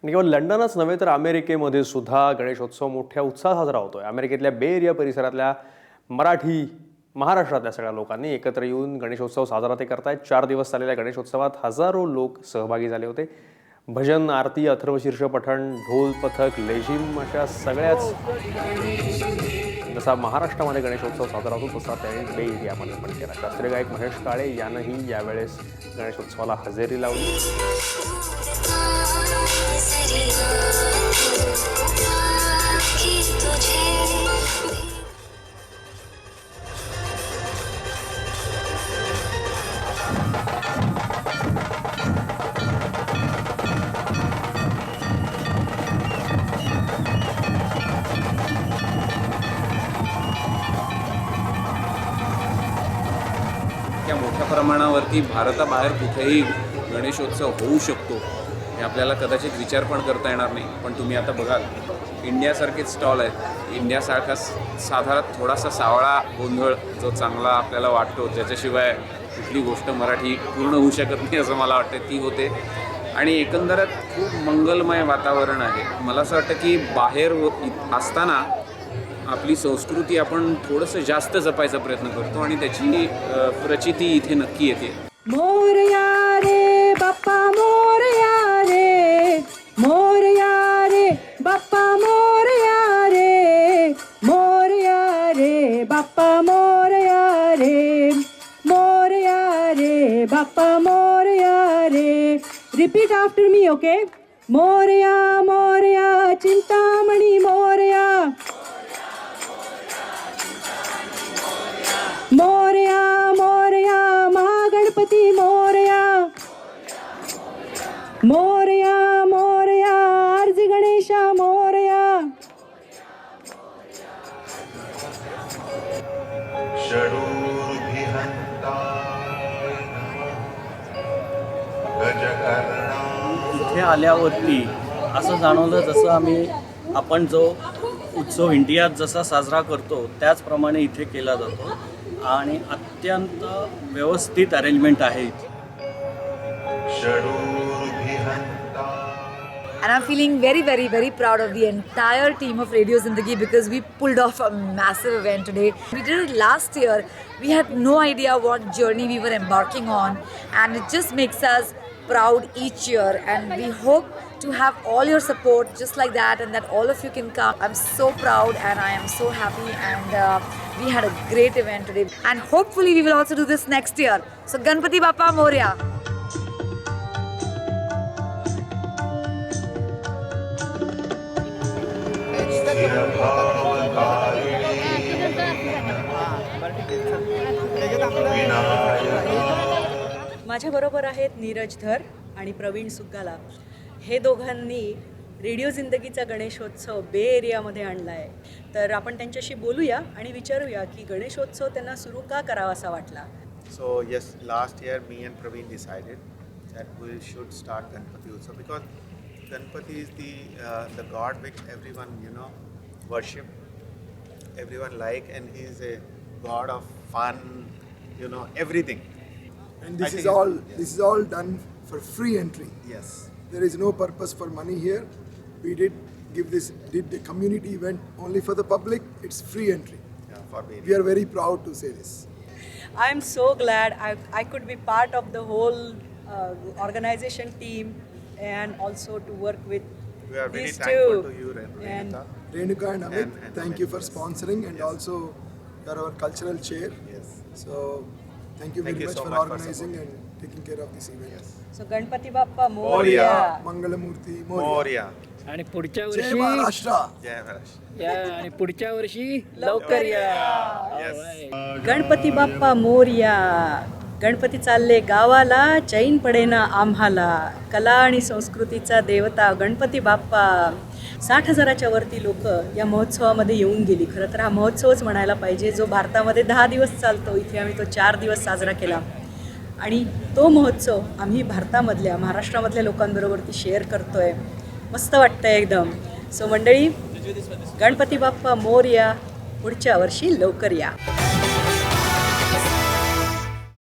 आणि केवळ लंडनच नव्हे तर अमेरिकेमध्ये सुद्धा गणेशोत्सव मोठ्या उत्साहात साजरा होतोय. अमेरिकेतल्या बे एरिया परिसरातल्या मराठी, महाराष्ट्रातल्या सगळ्या लोकांनी एकत्र येऊन गणेशोत्सव साजरा ते करतायत. 4 दिवस चाललेल्या गणेशोत्सवात हजारो लोक सहभागी झाले होते. भजन, आरती, अथर्वशीर्ष पठण, ढोल पथक, लेझिम अशा सगळ्याच जसा महाराष्ट्रामध्ये गणेशोत्सव साजरा होतो तसा त्याने बे एरियामध्ये पण केला. शास्त्रीय गायक महेश काळे यानंही यावेळेस गणेशोत्सवाला हजेरी लावली. त्या मोठ्या प्रमाणावरती भारताबाहेर कुठेही गणेशोत्सव होऊ शकतो हे आपल्याला कदाचित विचार पण करता येणार नाही. पण तुम्ही आता बघाल इंडियासारखेच स्टॉल आहेत. इंडियासारखा साधारण थोडासा सावळा गोंधळ जो चांगला आपल्याला वाटतो, ज्याच्याशिवाय कुठली गोष्ट मराठी पूर्ण होऊ शकत नाही असं मला वाटतं, ती होते. आणि एकंदरीत खूप मंगलमय वातावरण आहे. मला असं वाटतं की बाहेर असताना आपली संस्कृती आपण थोडंसं जास्त जपायचा प्रयत्न करतो आणि त्याची प्रचिती इथे नक्की येते. मोरया रे बाप्पा मोरया रे, मोरया रे बाप्पा मोरया रे, मोरया रे बाप्पा मोरया रे, मोरया रे बाप्पा मोरया रे. Repeat after me, okay? Morya Morya Chintamani Morya, Morya Morya Mahaganpati Morya, Morya Morya आरजी गणेशा मोरया. इथे आल्यावरती असं जाणवलं जसं आपण जो उत्सव इंडियात जसा साजरा करतो त्याचप्रमाणे इथे केला जातो आणि अत्यंत व्यवस्थित अरेंजमेंट आहे इथे. And I'm feeling very, very, very proud of the entire team of Radio Zindagi because we pulled off a massive event today. We did it last year. We had no idea what journey we were embarking on, and it just makes us proud each year. And we hope to have all your support just like that, and that all of you can come. I'm so proud and I am so happy, and we had a great event today. And hopefully we will also do this next year. So Ganpati Bappa Moria. माझ्याबरोबर आहेत नीरज धर आणि प्रवीण सुग्गाला. हे दोघांनी radio जिंदगीचा Ganeshotsav बे एरियामध्ये आणला आहे. तर आपण त्यांच्याशी बोलूया आणि विचारूया की गणेशोत्सव त्यांना सुरू का करावासा वाटला. So yes, last year me and Praveen decided that we should start Ganpati Utsav because Ganpati is the god which everyone worship, everyone like, and he is a god of fun, everything. And this is all done for free entry. Yes. There is no purpose for money here. We did the community event only for the public. It's free entry. Yeah, for baby. We are very proud to say this. I am so glad I could be part of the whole organization team and also to work with We are very these thankful two. to you, Renuka. Renuka and Amit, And thank Amit, you for yes. sponsoring, and Yes. also you are our cultural chair. Yes. So thank you Thank very you much so for much for organizing supporting. and taking care of this event. Yes. So Ganpati Bappa Moria. Moria. Mangalamurthy Moria. Moria. आणि पुढच्या Jai वर्षी Maharashtra. Jai Maharashtra. आणि पुढच्या वर्षी लवकर या. Yes. Ganpati Bappa Morya. Ganpati चालले गावाला, चैन पडेना आम्हाला. कला आणि संस्कृतीचा देवता गणपती बाप्पा. 60,000च्या वरती लोक या महोत्सवामध्ये येऊन गेली. खरं तर हा महोत्सवच म्हणायला पाहिजे, जो भारतामध्ये 10 दिवस चालतो. इथे आम्ही तो 4 दिवस साजरा केला आणि तो महोत्सव आम्ही भारतामधल्या, महाराष्ट्रामधल्या लोकांबरोबरती शेअर करतो आहे. मस्त वाटतं आहे एकदम. सो मंडळी, गणपती बाप्पा मोरया. पुढच्या वर्षी लवकर या.